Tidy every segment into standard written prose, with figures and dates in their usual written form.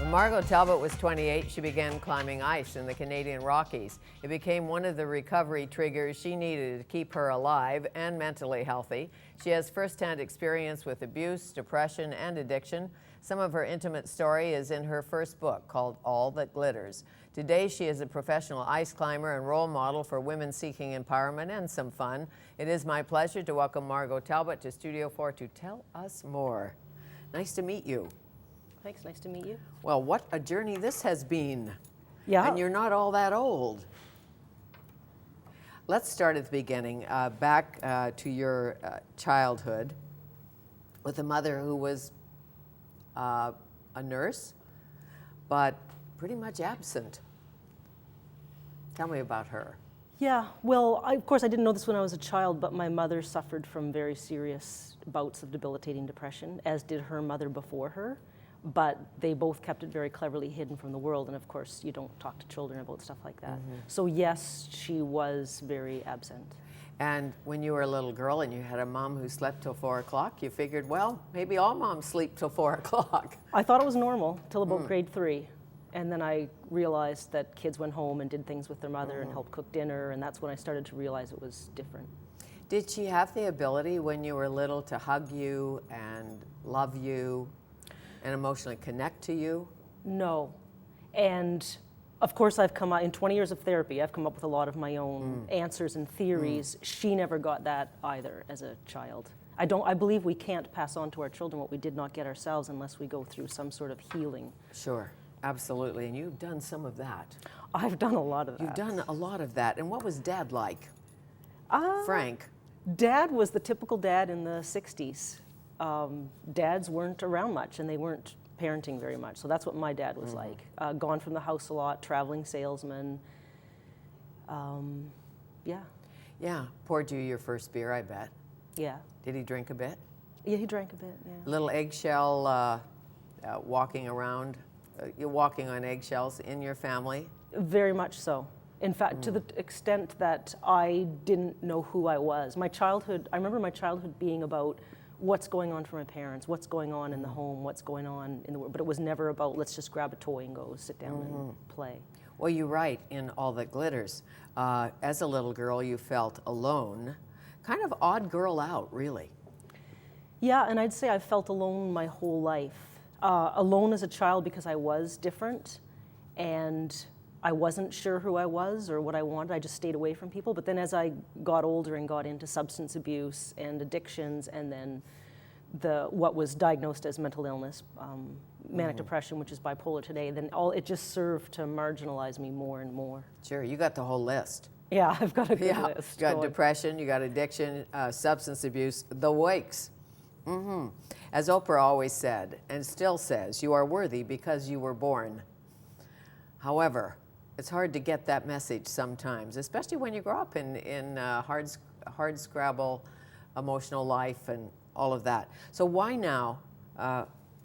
When Margo Talbot was 28, she began climbing ice in the Canadian Rockies. It became one of the recovery triggers she needed to keep her alive and mentally healthy. She has firsthand experience with abuse, depression, and addiction. Some of her intimate story is in her first book called All That Glitters. Today, she is a professional ice climber and role model for women seeking empowerment and some fun. It is my pleasure to welcome Margo Talbot to Studio 4 to tell us more. Nice to meet you. Thanks, nice to meet you. Well, what a journey this has been. Yeah. And you're not all that old. Let's start at the beginning, back to your childhood with a mother who was a nurse, but pretty much absent. Tell me about her. Yeah, well, of course I didn't know this when I was a child, but my mother suffered from very serious bouts of debilitating depression, as did her mother before her. But they both kept it very cleverly hidden from the world, and of course you don't talk to children about stuff like that. Mm-hmm. So yes, she was very absent. And when you were a little girl and you had a mom who slept till 4 o'clock, you figured, well, maybe all moms sleep till 4 o'clock. I thought it was normal till about grade 3. And then I realized that kids went home and did things with their mother and helped cook dinner, and that's when I started to realize it was different. Did she have the ability when you were little to hug you and love you and emotionally connect to you? No. And of course I've come out, in 20 years of therapy, I've come up with a lot of my own answers and theories. She never got that either as a child. I believe we can't pass on to our children what we did not get ourselves unless we go through some sort of healing. Sure, absolutely, and you've done some of that. I've done a lot of that. You've done a lot of that, and what was Dad like? Frank? Dad was the typical dad in the 60s. Dads weren't around much, and they weren't parenting very much. So that's what my dad was like. Gone from the house a lot, traveling salesman. Yeah. Yeah, poured you your first beer, I bet. Yeah. Did he drink a bit? Yeah, he drank a bit, yeah. Little eggshell walking around, you're walking on eggshells in your family? Very much so. In fact, to the extent that I didn't know who I was. I remember my childhood being about what's going on for my parents, what's going on in the home, what's going on in the world, but it was never about let's just grab a toy and go sit down and play. Well, you write in All That Glitters, as a little girl you felt alone, kind of odd girl out, really. Yeah, and I'd say I felt alone my whole life. Alone as a child because I was different, and I wasn't sure who I was or what I wanted. I just stayed away from people. But then as I got older and got into substance abuse and addictions, and then what was diagnosed as mental illness, manic depression, which is bipolar today, then it just served to marginalize me more and more. Sure, you got the whole list. Yeah, I've got a good list. You got depression, you got addiction, substance abuse, the wakes. As Oprah always said, and still says, you are worthy because you were born. However, it's hard to get that message sometimes, especially when you grow up in hard scrabble, emotional life and all of that. So why now,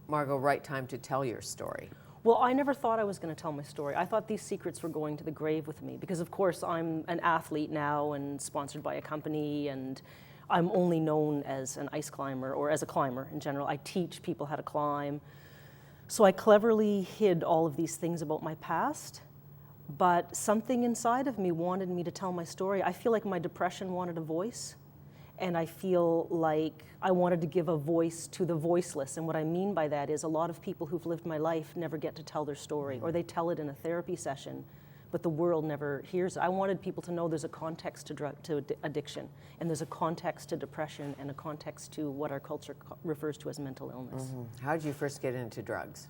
Margo, right time to tell your story? Well, I never thought I was going to tell my story. I thought these secrets were going to the grave with me because, of course, I'm an athlete now and sponsored by a company, and I'm only known as an ice climber or as a climber in general. I teach people how to climb. So I cleverly hid all of these things about my past, but something inside of me wanted me to tell my story. I feel like my depression wanted a voice, and I feel like I wanted to give a voice to the voiceless. And what I mean by that is a lot of people who've lived my life never get to tell their story, or they tell it in a therapy session, but the world never hears it. I wanted people to know there's a context to addiction, and there's a context to depression, and a context to what our culture refers to as mental illness. How did you first get into drugs?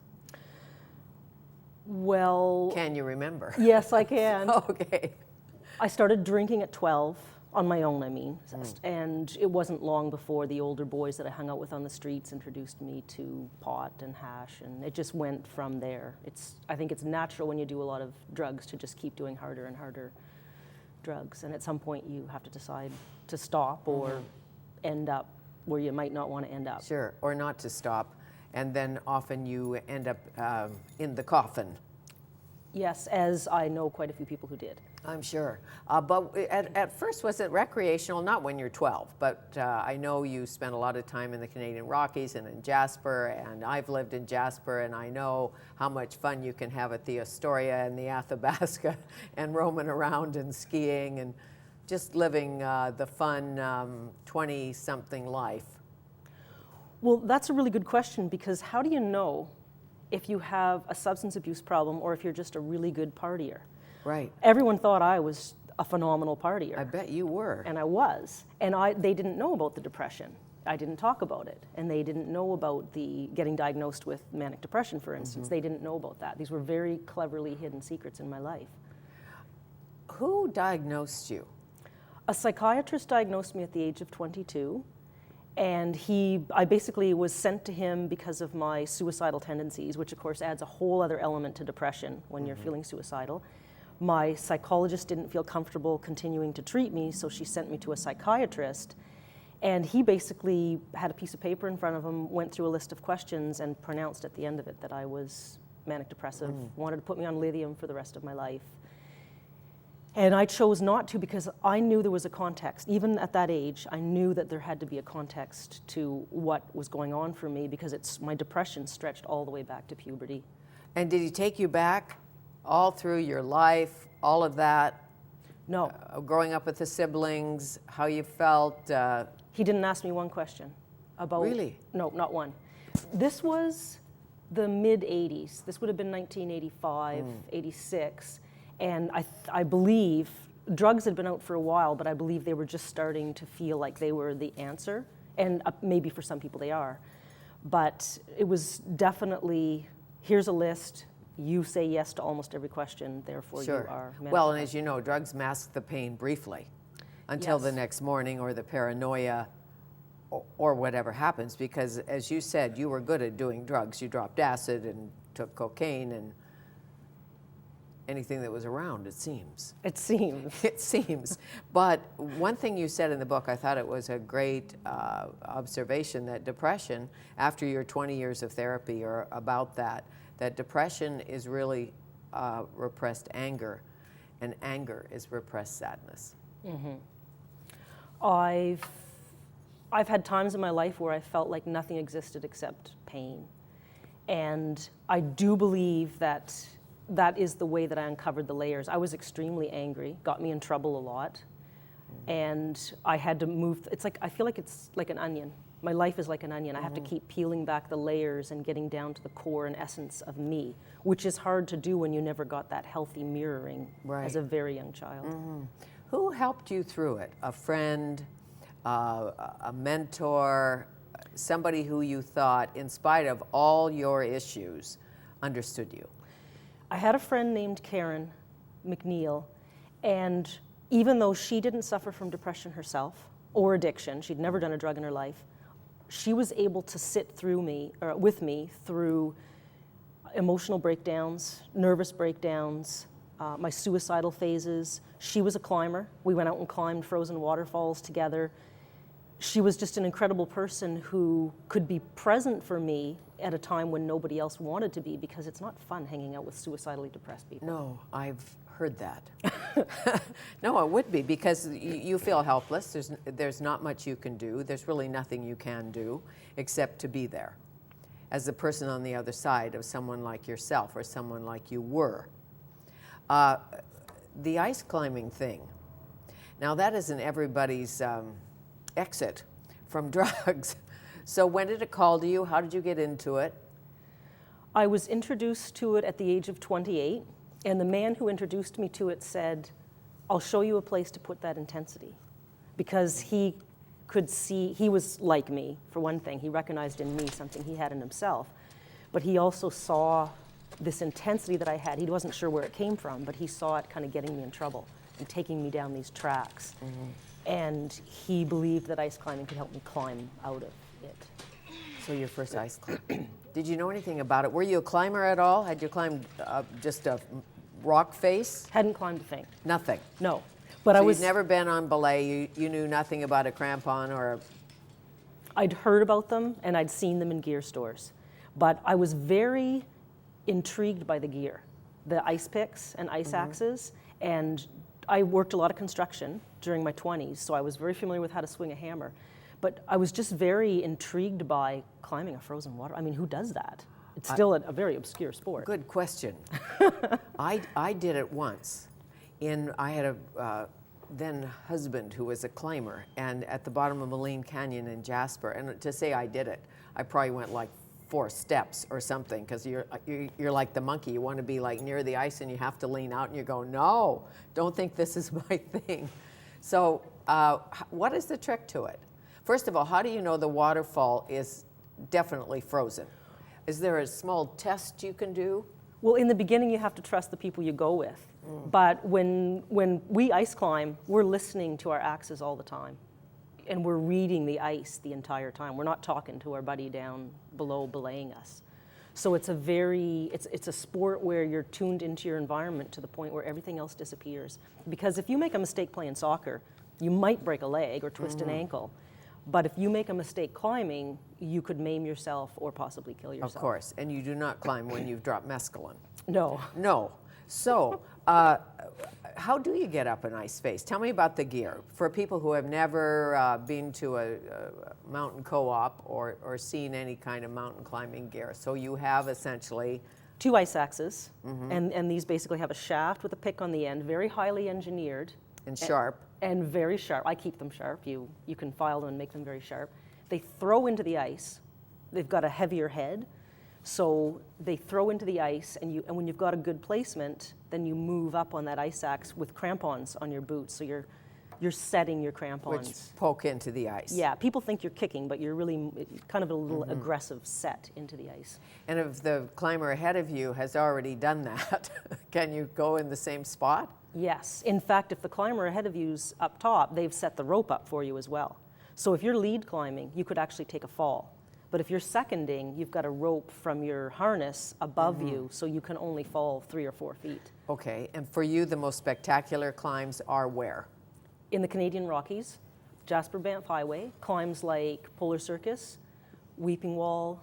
Well... Can you remember? Yes, I can. Okay. I started drinking at 12, on my own, I mean, and it wasn't long before the older boys that I hung out with on the streets introduced me to pot and hash, and it just went from there. I think it's natural when you do a lot of drugs to just keep doing harder and harder drugs, and at some point you have to decide to stop or end up where you might not want to end up. Sure, or not to stop, and then often you end up in the coffin. Yes, as I know quite a few people who did. I'm sure. But at first, was it recreational? Not when you're 12, but I know you spent a lot of time in the Canadian Rockies and in Jasper, and I've lived in Jasper, and I know how much fun you can have at the Astoria and the Athabasca and roaming around and skiing and just living the fun 20-something life. Well, that's a really good question, because how do you know if you have a substance abuse problem or if you're just a really good partier? Right. Everyone thought I was a phenomenal partier. I bet you were. And I was. And they didn't know about the depression. I didn't talk about it. And they didn't know about the getting diagnosed with manic depression, for instance. They didn't know about that. These were very cleverly hidden secrets in my life. Who diagnosed you? A psychiatrist diagnosed me at the age of 22. And I basically was sent to him because of my suicidal tendencies, which of course adds a whole other element to depression when you're feeling suicidal. My psychologist didn't feel comfortable continuing to treat me, so she sent me to a psychiatrist. And he basically had a piece of paper in front of him, went through a list of questions, and pronounced at the end of it that I was manic depressive, wanted to put me on lithium for the rest of my life. And I chose not to because I knew there was a context. Even at that age, I knew that there had to be a context to what was going on for me, because my depression stretched all the way back to puberty. And did he take you back all through your life, all of that? No. Growing up with the siblings, how you felt? He didn't ask me one question about... Really? No, not one. This was the mid-'80s. This would have been 1985, 86. And I believe drugs had been out for a while, but I believe they were just starting to feel like they were the answer. And maybe for some people they are. But it was definitely, here's a list, you say yes to almost every question, therefore Sure. you are manic. Well, and as you know, drugs mask the pain briefly until Yes. the next morning, or the paranoia, or whatever happens. Because as you said, you were good at doing drugs. You dropped acid and took cocaine and anything that was around, it seems. It seems. It seems. But one thing you said in the book, I thought it was a great observation, that depression, after your 20 years of therapy, or about that depression is really repressed anger, and anger is repressed sadness. I've had times in my life where I felt like nothing existed except pain. And I do believe that is the way that I uncovered the layers. I was extremely angry, got me in trouble a lot. And I had to move, I feel like it's like an onion. My life is like an onion. I have to keep peeling back the layers and getting down to the core and essence of me, which is hard to do when you never got that healthy mirroring as a very young child. Who helped you through it? A friend, a mentor, somebody who you thought, in spite of all your issues, understood you? I had a friend named Karen McNeil, and even though she didn't suffer from depression herself or addiction, she'd never done a drug in her life, she was able to sit with me through emotional breakdowns, nervous breakdowns, my suicidal phases. She was a climber. We went out and climbed frozen waterfalls together. She was just an incredible person who could be present for me at a time when nobody else wanted to be, because it's not fun hanging out with suicidally depressed people. No, I've heard that. No, it would be, because you feel helpless. There's not much you can do. There's really nothing you can do except to be there as the person on the other side of someone like yourself, or someone like you were. The ice climbing thing, now that isn't everybody's exit from drugs. So when did it call to you? How did you get into it? I was introduced to it at the age of 28, and the man who introduced me to it said, I'll show you a place to put that intensity. Because he could see, he was like me, for one thing. He recognized in me something he had in himself. But he also saw this intensity that I had. He wasn't sure where it came from, but he saw it kind of getting me in trouble and taking me down these tracks. And he believed that ice climbing could help me climb out of it. So your first ice climb. Did you know anything about it? Were you a climber at all? Had you climbed just a rock face? Hadn't climbed a thing. Nothing? No. But So I was. you'd never been on belay, you knew nothing about a crampon or I'd heard about them and I'd seen them in gear stores. But I was very intrigued by the gear, the ice picks and ice axes, and I worked a lot of construction during my 20s, so I was very familiar with how to swing a hammer. But I was just very intrigued by climbing a frozen water. I mean, who does that? It's still a very obscure sport. Good question. I did it once. I had a then husband who was a climber, and at the bottom of Moline Canyon in Jasper, and to say I did it, I probably went like 4 steps or something, because you're like the monkey. You want to be like near the ice and you have to lean out and you go, no, don't think this is my thing. So what is the trick to it? First of all, how do you know the waterfall is definitely frozen? Is there a small test you can do? Well, in the beginning, you have to trust the people you go with. But when we ice climb, we're listening to our axes all the time. And we're reading the ice the entire time. We're not talking to our buddy down below belaying us. So it's a sport where you're tuned into your environment to the point where everything else disappears. Because if you make a mistake playing soccer, you might break a leg or twist an ankle. But if you make a mistake climbing, you could maim yourself or possibly kill yourself. Of course, and you do not climb when you've dropped mescaline. No. No. So, how do you get up an ice face? Tell me about the gear. For people who have never been to a mountain co-op or seen any kind of mountain climbing gear. So you have essentially 2 ice axes, and these basically have a shaft with a pick on the end, very highly engineered. And sharp. And very sharp. I keep them sharp. You can file them and make them very sharp. They throw into the ice. They've got a heavier head. So they throw into the ice, and when you've got a good placement, then you move up on that ice axe with crampons on your boots. So you're setting your crampons. Which poke into the ice. Yeah, people think you're kicking, but you're really kind of a little aggressive set into the ice. And if the climber ahead of you has already done that, can you go in the same spot? Yes. In fact, if the climber ahead of you's up top, they've set the rope up for you as well. So if you're lead climbing, you could actually take a fall. But if you're seconding, you've got a rope from your harness above you, so you can only fall 3 or 4 feet. Okay, and for you, the most spectacular climbs are where? In the Canadian Rockies, Jasper Banff Highway, climbs like Polar Circus, Weeping Wall,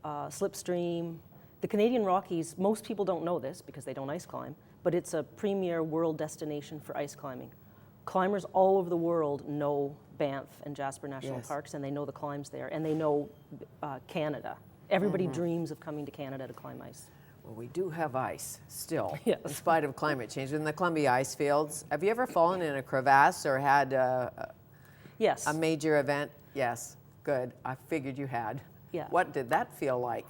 Slipstream. The Canadian Rockies, most people don't know this because they don't ice climb, but it's a premier world destination for ice climbing. Climbers all over the world know Banff and Jasper National Parks, and they know the climbs there, and they know Canada. Everybody dreams of coming to Canada to climb ice. Well, we do have ice still, Yes. in spite of climate change. In the Columbia ice fields, have you ever fallen in a crevasse or had Yes. a major event? Yes, good. I figured you had. Yeah. What did that feel like?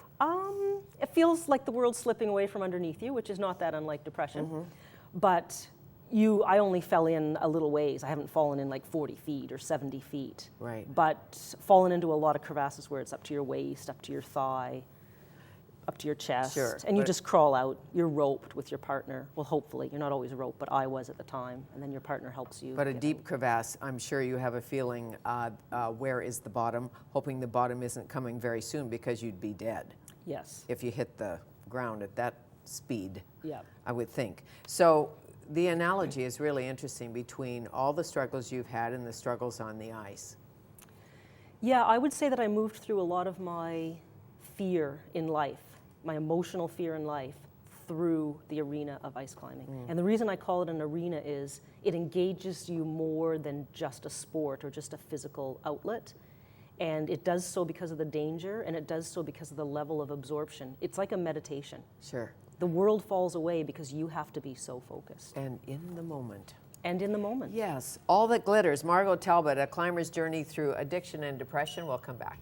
It feels like the world's slipping away from underneath you, which is not that unlike depression. But I only fell in a little ways. I haven't fallen in like 40 feet or 70 feet. Right. But fallen into a lot of crevasses where it's up to your waist, up to your thigh, up to your chest. Sure, and you but- just crawl out. You're roped with your partner. Well, hopefully. You're not always roped, but I was at the time. And then your partner helps you. But a get deep out. crevasse, I'm sure you have a feeling, where is the bottom? Hoping the bottom isn't coming very soon because you'd be dead Yes. if you hit the ground at that speed, Yeah. I would think. So the analogy is really interesting between all the struggles you've had and the struggles on the ice. Yeah, I would say that I moved through a lot of my fear in life, my emotional fear in life, through the arena of ice climbing. And the reason I call it an arena is it engages you more than just a sport or just a physical outlet. And it does so because of the danger, and it does so because of the level of absorption. It's like a meditation. Sure. The world falls away because you have to be so focused. And in the moment. And in the moment. Yes, all that glitters. Margo Talbot, A Climber's Journey Through Addiction and Depression. We'll come back.